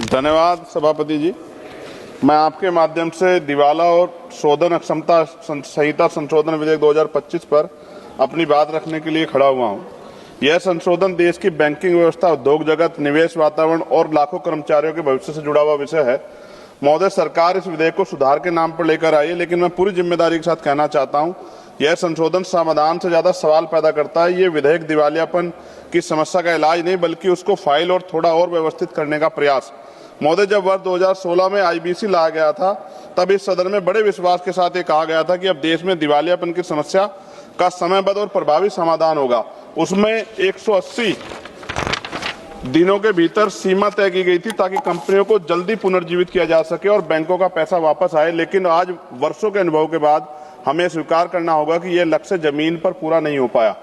धन्यवाद सभापति जी। मैं आपके माध्यम से दिवाला और शोधन अक्षमता संहिता संशोधन विधेयक 2025 पर अपनी बात रखने के लिए खड़ा हुआ हूं। यह संशोधन देश की बैंकिंग व्यवस्था, उद्योग जगत, निवेश वातावरण और लाखों कर्मचारियों के भविष्य से जुड़ा हुआ विषय है। महोदय, सरकार इस विधेयक को सुधार के नाम पर लेकर आई है, लेकिन मैं पूरी जिम्मेदारी के साथ कहना चाहता हूं, यह संशोधन समाधान से ज्यादा सवाल पैदा करता है। ये विधेयक दिवालियापन की समस्या का इलाज नहीं, बल्कि उसको फाइल और थोड़ा और व्यवस्थित करने का प्रयास। महोदय, जब वर्ष 2016 में आईबीसी लाया गया था, तब इस सदन में बड़े विश्वास के साथ ये कहा गया था कि अब देश में दिवालियापन की समस्या का समयबद्ध और प्रभावी समाधान होगा। उसमें 180 दिनों के भीतर सीमा तय की गई थी ताकि कंपनियों को जल्दी पुनर्जीवित किया जा सके और बैंकों का पैसा वापस आए। लेकिन आज वर्षों के अनुभव के बाद हमें स्वीकार करना होगा कि यह लक्ष्य जमीन पर पूरा नहीं हो पाया।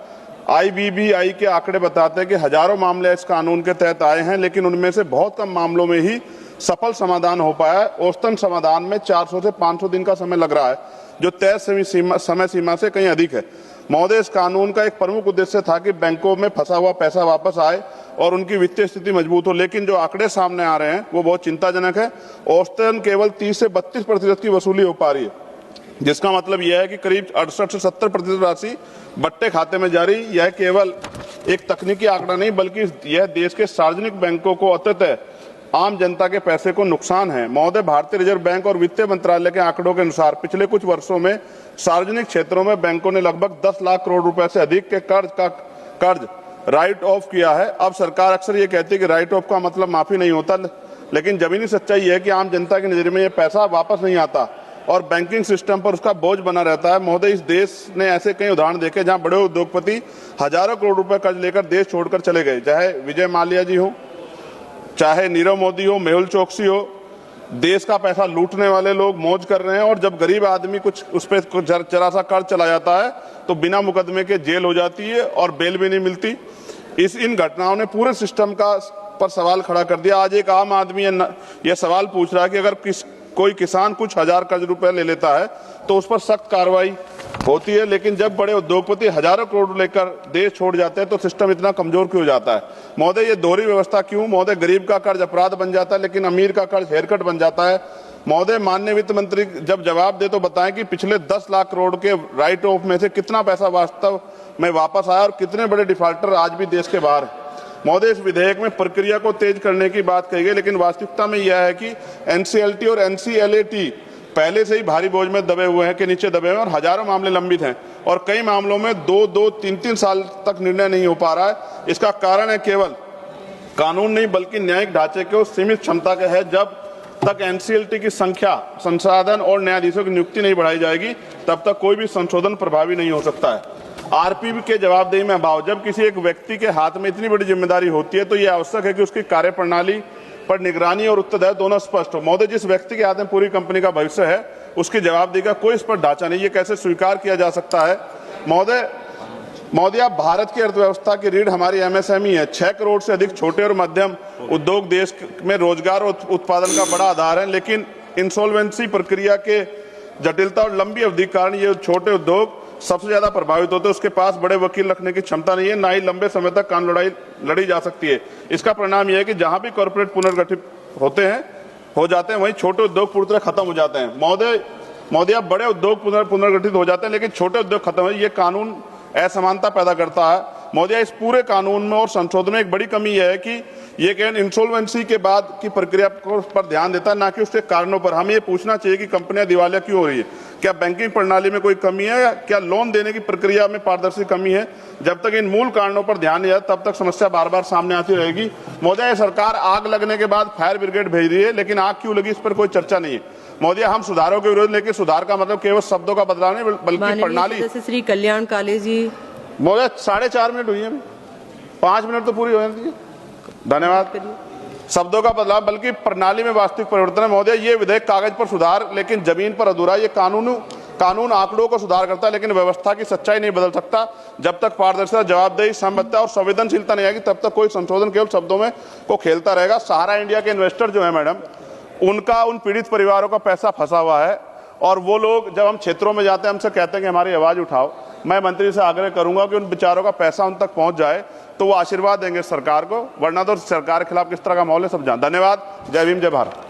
आईबीबीआई के आंकड़े बताते हैं कि हजारों मामले इस कानून के तहत आए हैं, लेकिन उनमें से बहुत कम मामलों में ही सफल समाधान हो पाया है। औसतन समाधान में 400 से 500 दिन का समय लग रहा है, जो तय समय सीमा से कहीं अधिक है। महोदय, इस कानून का एक प्रमुख उद्देश्य था कि बैंकों में फंसा हुआ पैसा वापस आए और उनकी वित्तीय स्थिति मजबूत हो, लेकिन जो आंकड़े सामने आ रहे हैं वो बहुत चिंताजनक है। औसतन केवल 30 से 32% की वसूली हो पा रही है, जिसका मतलब यह है कि करीब 68 से 70% राशि बट्टे खाते में जारी। यह केवल एक तकनीकी आंकड़ा नहीं, बल्कि यह देश के सार्वजनिक बैंकों को अतः आम जनता के पैसे को नुकसान है। महोदय, भारतीय रिजर्व बैंक और वित्त मंत्रालय के आंकड़ों के अनुसार पिछले कुछ वर्षों में सार्वजनिक क्षेत्रों में बैंकों ने लगभग 10 लाख करोड़ रुपए से अधिक के कर्ज राइट ऑफ किया है। अब सरकार अक्सर ये कहती है कि राइट ऑफ का मतलब माफी नहीं होता, लेकिन जमीनी सच्चाई है कि आम जनता की नजर में यह पैसा वापस नहीं आता और बैंकिंग सिस्टम पर उसका बोझ बना रहता है। महोदय, इस देश ने ऐसे कई उदाहरण देखे जहां बड़े उद्योगपति हजारों करोड़ रुपए कर्ज लेकर देश छोड़कर चले गए, चाहे विजय माल्या जी हो, चाहे नीरव मोदी हो, मेहुल चोकसी हो। देश का पैसा लूटने वाले लोग मौज कर रहे हैं और जब गरीब आदमी कुछ उस पर जरा सा कर्ज चला जाता है तो बिना मुकदमे के जेल हो जाती है और बेल भी नहीं मिलती। इन घटनाओं ने पूरे सिस्टम पर सवाल खड़ा कर दिया। आज एक आम आदमी यह सवाल पूछ रहा है कि अगर कोई किसान कुछ हजार कर्ज रुपए ले लेता है तो उस पर सख्त कार्रवाई होती है, लेकिन जब बड़े उद्योगपति हजारों करोड़ लेकर देश छोड़ जाते हैं तो सिस्टम इतना कमजोर क्यों हो जाता है? महोदय, ये दोहरी व्यवस्था क्यों? महोदय, गरीब का कर्ज अपराध बन जाता है, लेकिन अमीर का कर्ज हेयरकट बन जाता है। महोदय, माननीय वित्त मंत्री जब जवाब दे तो बताएं कि पिछले 10 लाख करोड़ के राइट ऑफ में से कितना पैसा वास्तव में वापस आया और कितने बड़े डिफॉल्टर आज भी देश के बाहर है। महोदय, इस विधेयक में प्रक्रिया को तेज करने की बात कही गई, लेकिन वास्तविकता में यह है कि एनसीएलटी और एनसीएलएटी पहले से ही भारी बोझ में दबे हुए हैं कि नीचे दबे हुए हैं और हजारों मामले लंबित हैं और कई मामलों में 2-3 साल तक निर्णय नहीं हो पा रहा है। इसका कारण है केवल कानून नहीं, बल्कि न्यायिक ढांचे के सीमित क्षमता का है। जब तक एनसीएलटी की संख्या, संसाधन और न्यायाधीशों की नियुक्ति नहीं बढ़ाई जाएगी, तब तक कोई भी संशोधन प्रभावी नहीं हो सकता है। आरपीवी के जवाबदेही में अभाव। जब किसी एक व्यक्ति के हाथ में इतनी बड़ी जिम्मेदारी होती है तो यह आवश्यक है कि उसकी कार्यप्रणाली पर निगरानी और उत्तरदायित्व दोनों स्पष्ट हो। महोदय, जिस व्यक्ति के हाथ में पूरी कंपनी का भविष्य है, उसकी जवाबदेही का कोई इस पर ढांचा नहीं। ये कैसे स्वीकार किया जा सकता है? महोदय, आप भारत की अर्थव्यवस्था की रीढ़ हमारी एमएसएमई है। 6 करोड़ से अधिक छोटे और मध्यम उद्योग देश में रोजगार और उत्पादन का बड़ा आधार है, लेकिन इंसॉल्वेंसी प्रक्रिया के जटिलता और लंबी अवधि के कारण ये छोटे उद्योग सबसे ज्यादा प्रभावित होते हैं। उसके पास बड़े वकील रखने की क्षमता नहीं है, ना ही लंबे समय तक कानून लड़ाई लड़ी जा सकती है। इसका परिणाम यह है कि जहां भी कॉर्पोरेट पुनर्गठित हो जाते हैं, वहीं छोटे उद्योग पूरी तरह खत्म हो जाते हैं। महोदय, अब बड़े उद्योग पुनर्गठित हो जाते हैं, लेकिन छोटे उद्योग खत्म है। ये कानून असमानता पैदा करता है। महोदय, इस पूरे कानून में और संशोधन में एक बड़ी कमी यह है कि ये केवल इंसॉल्वेंसी के बाद की प्रक्रिया पर ध्यान देता है, ना कि उसके कारणों पर। हमें ये पूछना चाहिए कि कंपनियां दिवालिया क्यों हो रही है? क्या बैंकिंग प्रणाली में कोई कमी है? क्या लोन देने की प्रक्रिया में पारदर्शी कमी है? जब तक इन मूल कारणों पर ध्यान नहीं जाता, तब तक समस्या बार बार सामने आती रहेगी। महोदय, सरकार आग लगने के बाद फायर ब्रिगेड भेज रही है, लेकिन आग क्यों लगी इस पर कोई चर्चा नहीं है। महोदय, हम सुधारों के विरोध, लेकिन सुधार का मतलब केवल शब्दों का बदलाव नहीं, बल्कि प्रणाली। श्री कल्याण काले जी। महोदय, 4.5 मिनट हुई है, 5 मिनट तो पूरी हो जाती है। धन्यवाद। शब्दों का बदलाव बल्कि प्रणाली में वास्तविक परिवर्तन है। महोदय, ये विधेयक कागज पर सुधार, लेकिन जमीन पर अधूरा। ये कानून आंकड़ों को सुधार करता है, लेकिन व्यवस्था की सच्चाई नहीं बदल सकता। जब तक पारदर्शिता, जवाबदेही, समबद्धता और संवेदनशीलता नहीं आएगी, तब तक कोई संशोधन केवल शब्दों में को खेलता रहेगा। सहारा इंडिया के इन्वेस्टर जो है मैडम, उनका उन पीड़ित परिवारों का पैसा फंसा हुआ है और वो लोग जब हम क्षेत्रों में जाते हैं, हमसे कहते हैं कि हमारी आवाज उठाओ, मैं मंत्री से आग्रह करूंगा कि उन विचारों का पैसा उन तक पहुंच जाए तो वो आशीर्वाद देंगे सरकार को, वरना तो सरकार के खिलाफ किस तरह का माहौल है सब जान। धन्यवाद। जय भीम, जय भारत।